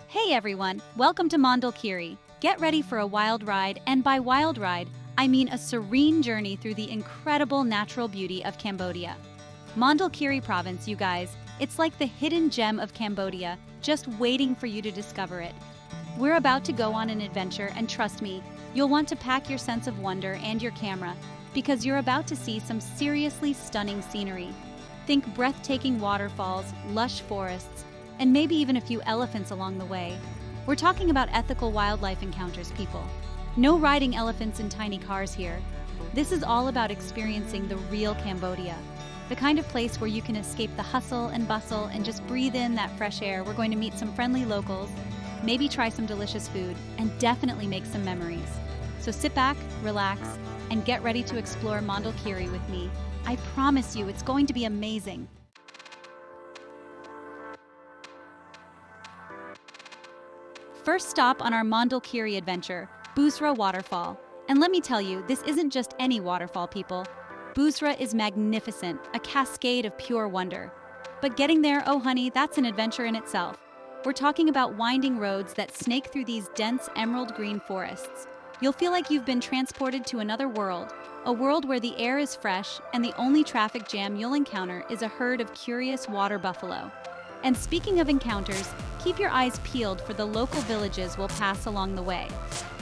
Hey everyone, welcome to Mondulkiri. Get ready for a wild ride, and by wild ride, I mean a serene journey through the incredible natural beauty of Cambodia. Mondulkiri Province, you guys, it's like the hidden gem of Cambodia, just waiting for you to discover it. We're about to go on an adventure, and trust me, you'll want to pack your sense of wonder and your camera, because you're about to see some seriously stunning scenery. Think breathtaking waterfalls, lush forests, and maybe even a few elephants along the way. We're talking about ethical wildlife encounters, people. No riding elephants in tiny cars here. This is all about experiencing the real Cambodia, the kind of place where you can escape the hustle and bustle and just breathe in that fresh air. We're going to meet some friendly locals, maybe try some delicious food, and definitely make some memories. So sit back, relax, and get ready to explore Mondulkiri with me. I promise you, it's going to be amazing. First stop on our Mondulkiri adventure, Bousra Waterfall. And let me tell you, this isn't just any waterfall, people. Bousra is magnificent, a cascade of pure wonder. But getting there, oh honey, that's an adventure in itself. We're talking about winding roads that snake through these dense emerald green forests. You'll feel like you've been transported to another world, a world where the air is fresh and the only traffic jam you'll encounter is a herd of curious water buffalo. And speaking of encounters, keep your eyes peeled for the local villages we'll pass along the way.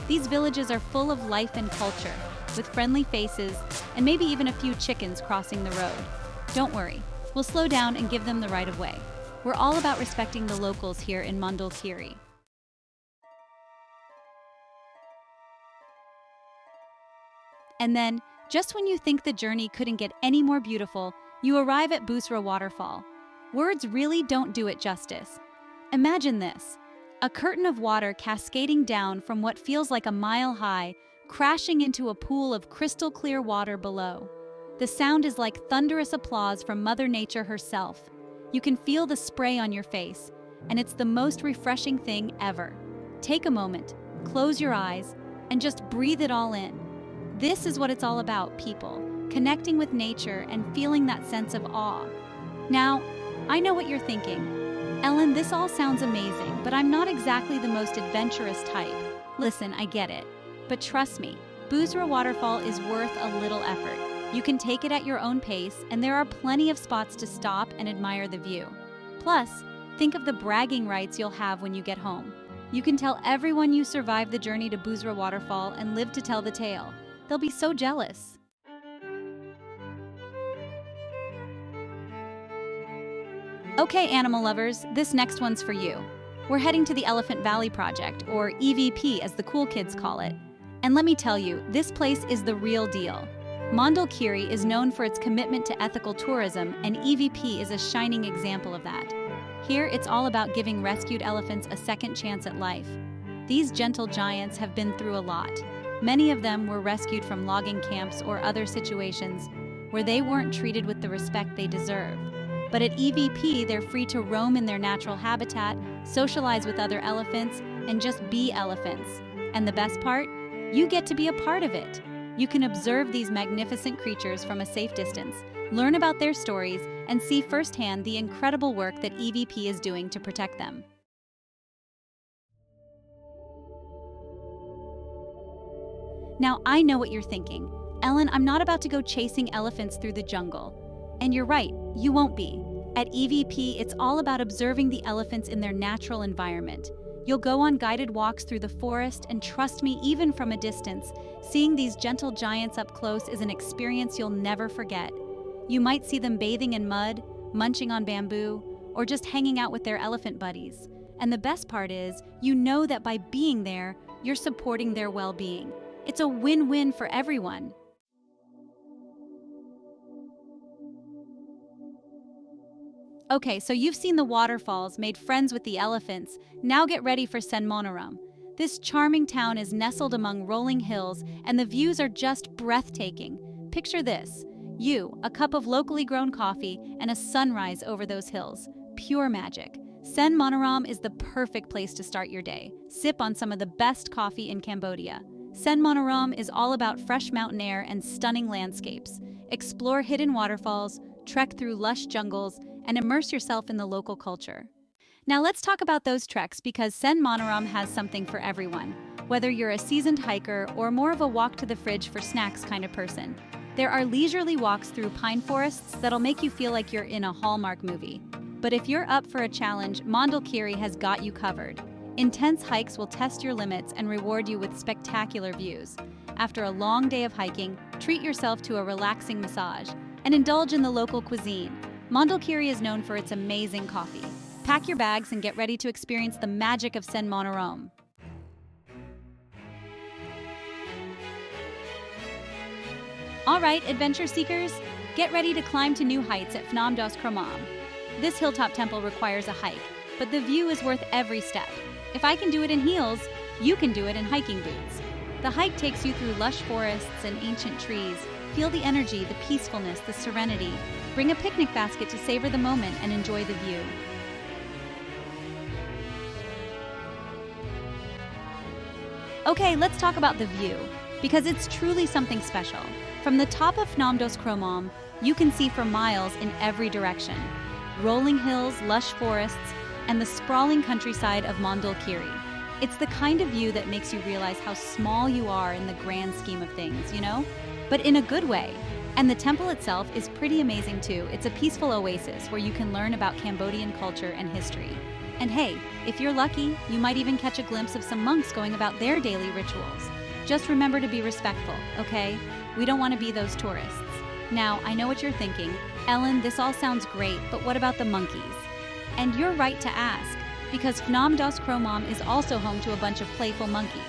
These villages are full of life and culture, with friendly faces and maybe even a few chickens crossing the road. Don't worry, we'll slow down and give them the right of way. We're all about respecting the locals here in Mondulkiri. And then, just when you think the journey couldn't get any more beautiful, you arrive at Bousra Waterfall. Words really don't do it justice. Imagine this, a curtain of water cascading down from what feels like a mile high, crashing into a pool of crystal clear water below. The sound is like thunderous applause from Mother Nature herself. You can feel the spray on your face, and it's the most refreshing thing ever. Take a moment, close your eyes, and just breathe it all in. This is what it's all about, people, connecting with nature and feeling that sense of awe. Now, I know what you're thinking. Ellen, this all sounds amazing, but I'm not exactly the most adventurous type. Listen, I get it. But trust me, Bousra Waterfall is worth a little effort. You can take it at your own pace, and there are plenty of spots to stop and admire the view. Plus, think of the bragging rights you'll have when you get home. You can tell everyone you survived the journey to Bousra Waterfall and live to tell the tale. They'll be so jealous. Okay, animal lovers, this next one's for you. We're heading to the Elephant Valley Project, or EVP as the cool kids call it. And let me tell you, this place is the real deal. Mondulkiri is known for its commitment to ethical tourism, and EVP is a shining example of that. Here, it's all about giving rescued elephants a second chance at life. These gentle giants have been through a lot. Many of them were rescued from logging camps or other situations where they weren't treated with the respect they deserve. But at EVP, they're free to roam in their natural habitat, socialize with other elephants, and just be elephants. And the best part? You get to be a part of it. You can observe these magnificent creatures from a safe distance, learn about their stories, and see firsthand the incredible work that EVP is doing to protect them. Now, I know what you're thinking. Ellen, I'm not about to go chasing elephants through the jungle. And you're right, you won't be. At EVP, it's all about observing the elephants in their natural environment. You'll go on guided walks through the forest, and trust me, even from a distance, seeing these gentle giants up close is an experience you'll never forget. You might see them bathing in mud, munching on bamboo, or just hanging out with their elephant buddies. And the best part is, you know that by being there, you're supporting their well-being. It's a win-win for everyone. Okay, so you've seen the waterfalls, made friends with the elephants. Now get ready for Sen Monorom. This charming town is nestled among rolling hills, and the views are just breathtaking. Picture this. You, a cup of locally grown coffee, and a sunrise over those hills. Pure magic. Sen Monorom is the perfect place to start your day. Sip on some of the best coffee in Cambodia. Sen Monorom is all about fresh mountain air and stunning landscapes. Explore hidden waterfalls, trek through lush jungles, and immerse yourself in the local culture. Now let's talk about those treks because Sen Monorom has something for everyone, whether you're a seasoned hiker or more of a walk to the fridge for snacks kind of person. There are leisurely walks through pine forests that'll make you feel like you're in a Hallmark movie. But if you're up for a challenge, Mondulkiri has got you covered. Intense hikes will test your limits and reward you with spectacular views. After a long day of hiking, treat yourself to a relaxing massage and indulge in the local cuisine. Mondulkiri is known for its amazing coffee. Pack your bags and get ready to experience the magic of Sen Monorom. All right, adventure seekers, get ready to climb to new heights at Phnom Kromom. This hilltop temple requires a hike, but the view is worth every step. If I can do it in heels, you can do it in hiking boots. The hike takes you through lush forests and ancient trees. Feel the energy, the peacefulness, the serenity. Bring a picnic basket to savor the moment and enjoy the view. Okay, let's talk about the view, because it's truly something special. From the top of Phnom Kromom, you can see for miles in every direction. Rolling hills, lush forests, and the sprawling countryside of Mondulkiri. It's the kind of view that makes you realize how small you are in the grand scheme of things, you know? But in a good way. And the temple itself is pretty amazing too. It's a peaceful oasis where you can learn about Cambodian culture and history. And hey, if you're lucky, you might even catch a glimpse of some monks going about their daily rituals. Just remember to be respectful, okay? We don't want to be those tourists. Now, I know what you're thinking. Ellen, this all sounds great, but what about the monkeys? And you're right to ask, because Phnom Kromom is also home to a bunch of playful monkeys.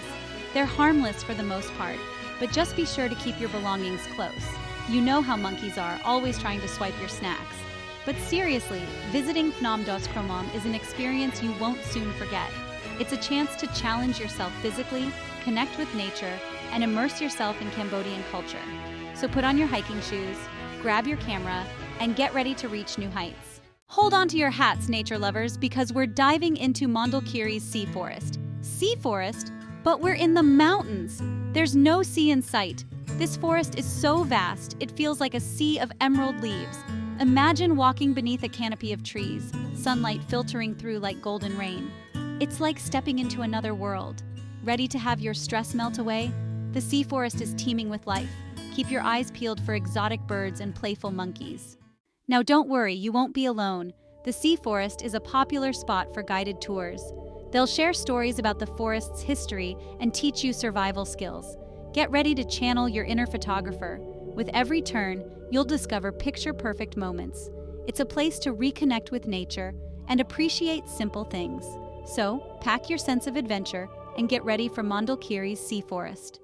They're harmless for the most part, but just be sure to keep your belongings close. You know how monkeys are, always trying to swipe your snacks. But seriously, visiting Phnom Kromom is an experience you won't soon forget. It's a chance to challenge yourself physically, connect with nature, and immerse yourself in Cambodian culture. So put on your hiking shoes, grab your camera, and get ready to reach new heights. Hold on to your hats, nature lovers, because we're diving into Mondulkiri's sea forest. Sea forest? But we're in the mountains! There's no sea in sight. This forest is so vast, it feels like a sea of emerald leaves. Imagine walking beneath a canopy of trees, sunlight filtering through like golden rain. It's like stepping into another world. Ready to have your stress melt away? The sea forest is teeming with life. Keep your eyes peeled for exotic birds and playful monkeys. Now don't worry, you won't be alone. The sea forest is a popular spot for guided tours. They'll share stories about the forest's history and teach you survival skills. Get ready to channel your inner photographer. With every turn, you'll discover picture-perfect moments. It's a place to reconnect with nature and appreciate simple things. So, pack your sense of adventure and get ready for Mondulkiri's sea forest.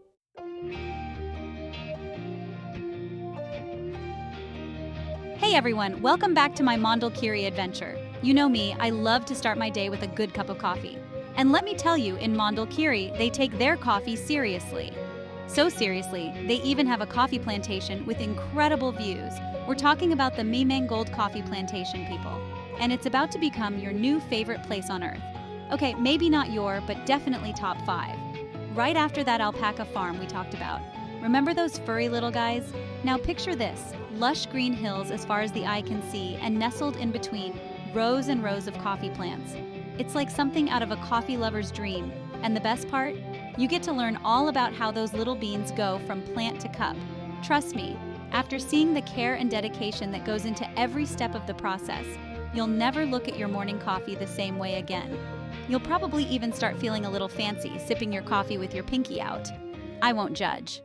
Hey everyone, welcome back to my Mondulkiri adventure. You know me, I love to start my day with a good cup of coffee. And let me tell you, in Mondulkiri, they take their coffee seriously. So seriously, they even have a coffee plantation with incredible views. We're talking about the Memang Gold Coffee Plantation, people. And it's about to become your new favorite place on earth. Okay, maybe not your, but definitely top 5. Right after that alpaca farm we talked about. Remember those furry little guys? Now picture this, lush green hills as far as the eye can see, and nestled in between, rows and rows of coffee plants. It's like something out of a coffee lover's dream. And the best part? You get to learn all about how those little beans go from plant to cup. Trust me, after seeing the care and dedication that goes into every step of the process, you'll never look at your morning coffee the same way again. You'll probably even start feeling a little fancy, sipping your coffee with your pinky out. I won't judge.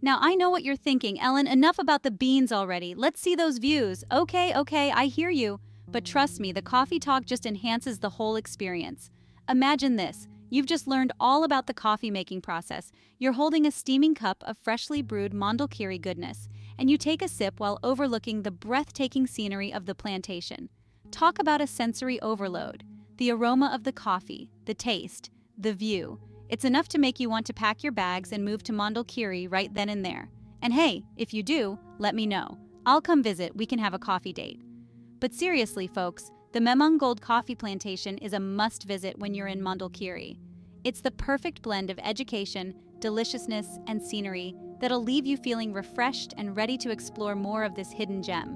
Now, I know what you're thinking, Ellen, enough about the beans already. Let's see those views. Okay, I hear you. But trust me, the coffee talk just enhances the whole experience. Imagine this. You've just learned all about the coffee making process. You're holding a steaming cup of freshly brewed Mondulkiri goodness, and you take a sip while overlooking the breathtaking scenery of the plantation. Talk about a sensory overload. The aroma of the coffee, the taste, the view. It's enough to make you want to pack your bags and move to Mondulkiri right then and there. And hey, if you do, let me know. I'll come visit, we can have a coffee date. But seriously, folks, the Memang Gold Coffee Plantation is a must-visit when you're in Mondulkiri. It's the perfect blend of education, deliciousness, and scenery that'll leave you feeling refreshed and ready to explore more of this hidden gem.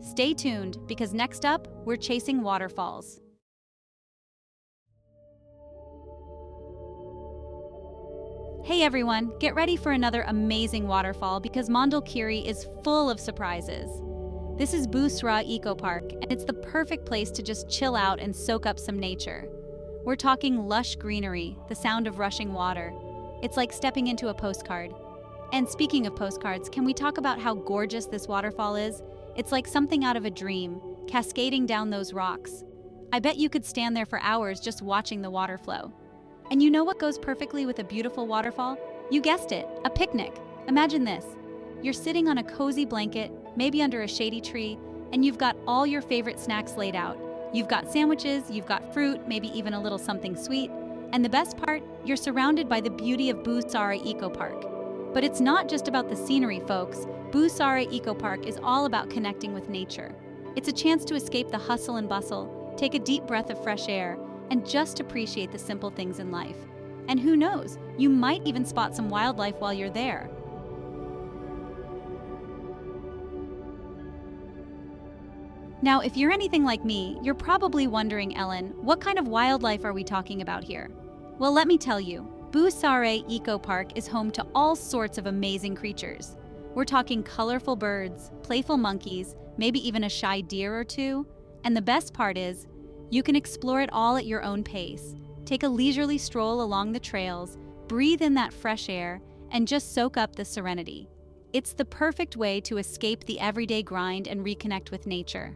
Stay tuned, because next up, we're chasing waterfalls. Hey everyone, get ready for another amazing waterfall because Mondulkiri is full of surprises. This is Bousra Eco Park, and it's the perfect place to just chill out and soak up some nature. We're talking lush greenery, the sound of rushing water. It's like stepping into a postcard. And speaking of postcards, can we talk about how gorgeous this waterfall is? It's like something out of a dream, cascading down those rocks. I bet you could stand there for hours just watching the water flow. And you know what goes perfectly with a beautiful waterfall? You guessed it, a picnic. Imagine this. You're sitting on a cozy blanket, maybe under a shady tree, and you've got all your favorite snacks laid out. You've got sandwiches, you've got fruit, maybe even a little something sweet. And the best part, you're surrounded by the beauty of Bousra Eco Park. But it's not just about the scenery, folks. Bousra Eco Park is all about connecting with nature. It's a chance to escape the hustle and bustle, take a deep breath of fresh air, and just appreciate the simple things in life. And who knows, you might even spot some wildlife while you're there. Now, if you're anything like me, you're probably wondering, Ellen, what kind of wildlife are we talking about here? Well, let me tell you, Bousra Eco Park is home to all sorts of amazing creatures. We're talking colorful birds, playful monkeys, maybe even a shy deer or two. And the best part is, you can explore it all at your own pace. Take a leisurely stroll along the trails, breathe in that fresh air, and just soak up the serenity. It's the perfect way to escape the everyday grind and reconnect with nature.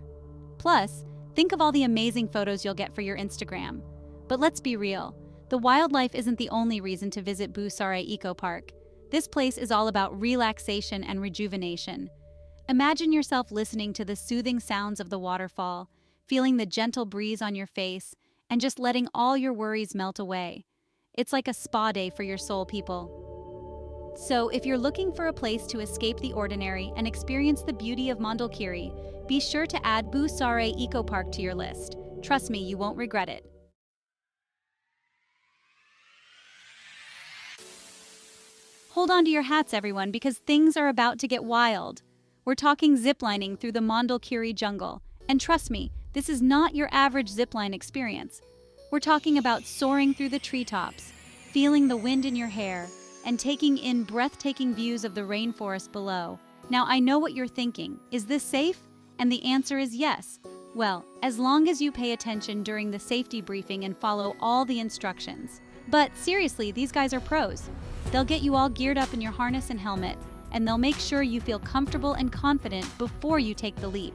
Plus, think of all the amazing photos you'll get for your Instagram. But let's be real, the wildlife isn't the only reason to visit Bousra Eco Park. This place is all about relaxation and rejuvenation. Imagine yourself listening to the soothing sounds of the waterfall, feeling the gentle breeze on your face, and just letting all your worries melt away. It's like a spa day for your soul, people. So, if you're looking for a place to escape the ordinary and experience the beauty of Mondulkiri, be sure to add Bousra Eco Park to your list. Trust me, you won't regret it. Hold on to your hats, everyone, because things are about to get wild. We're talking ziplining through the Mondulkiri jungle, and trust me, this is not your average zipline experience. We're talking about soaring through the treetops, feeling the wind in your hair, and taking in breathtaking views of the rainforest below. Now, I know what you're thinking. Is this safe? And the answer is yes. Well, as long as you pay attention during the safety briefing and follow all the instructions. But seriously, these guys are pros. They'll get you all geared up in your harness and helmet, and they'll make sure you feel comfortable and confident before you take the leap.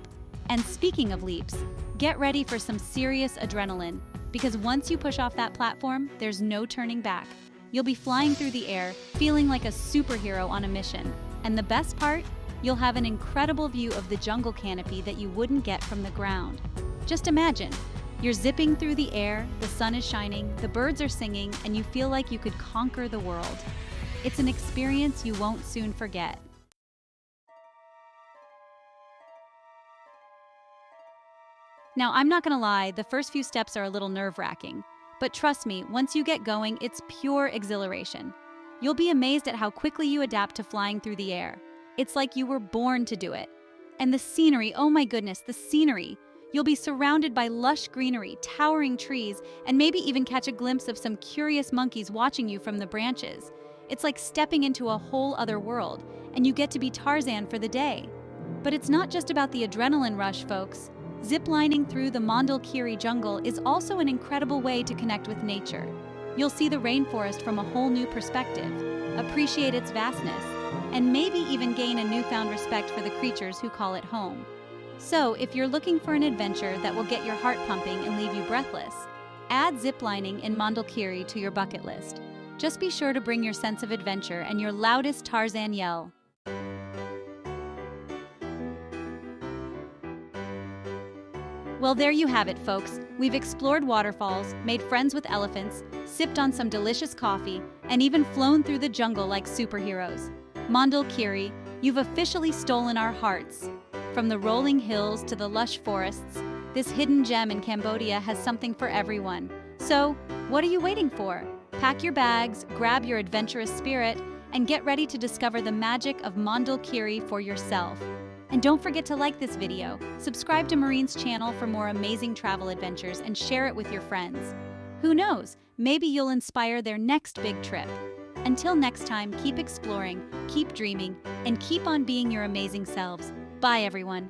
And speaking of leaps, get ready for some serious adrenaline, because once you push off that platform, there's no turning back. You'll be flying through the air, feeling like a superhero on a mission. And the best part? You'll have an incredible view of the jungle canopy that you wouldn't get from the ground. Just imagine, you're zipping through the air, the sun is shining, the birds are singing, and you feel like you could conquer the world. It's an experience you won't soon forget. Now, I'm not gonna lie, the first few steps are a little nerve-wracking. But trust me, once you get going, it's pure exhilaration. You'll be amazed at how quickly you adapt to flying through the air. It's like you were born to do it. And the scenery, oh my goodness, the scenery. You'll be surrounded by lush greenery, towering trees, and maybe even catch a glimpse of some curious monkeys watching you from the branches. It's like stepping into a whole other world, and you get to be Tarzan for the day. But it's not just about the adrenaline rush, folks. Ziplining through the Mondulkiri jungle is also an incredible way to connect with nature. You'll see the rainforest from a whole new perspective, appreciate its vastness, and maybe even gain a newfound respect for the creatures who call it home. So, if you're looking for an adventure that will get your heart pumping and leave you breathless, add ziplining in Mondulkiri to your bucket list. Just be sure to bring your sense of adventure and your loudest Tarzan yell. Well, there you have it, folks. We've explored waterfalls, made friends with elephants, sipped on some delicious coffee, and even flown through the jungle like superheroes. Mondulkiri, you've officially stolen our hearts. From the rolling hills to the lush forests, this hidden gem in Cambodia has something for everyone. So, what are you waiting for? Pack your bags, grab your adventurous spirit, and get ready to discover the magic of Mondulkiri for yourself. And don't forget to like this video, subscribe to Marine's channel for more amazing travel adventures, and share it with your friends. Who knows, maybe you'll inspire their next big trip. Until next time, keep exploring, keep dreaming, and keep on being your amazing selves. Bye, everyone.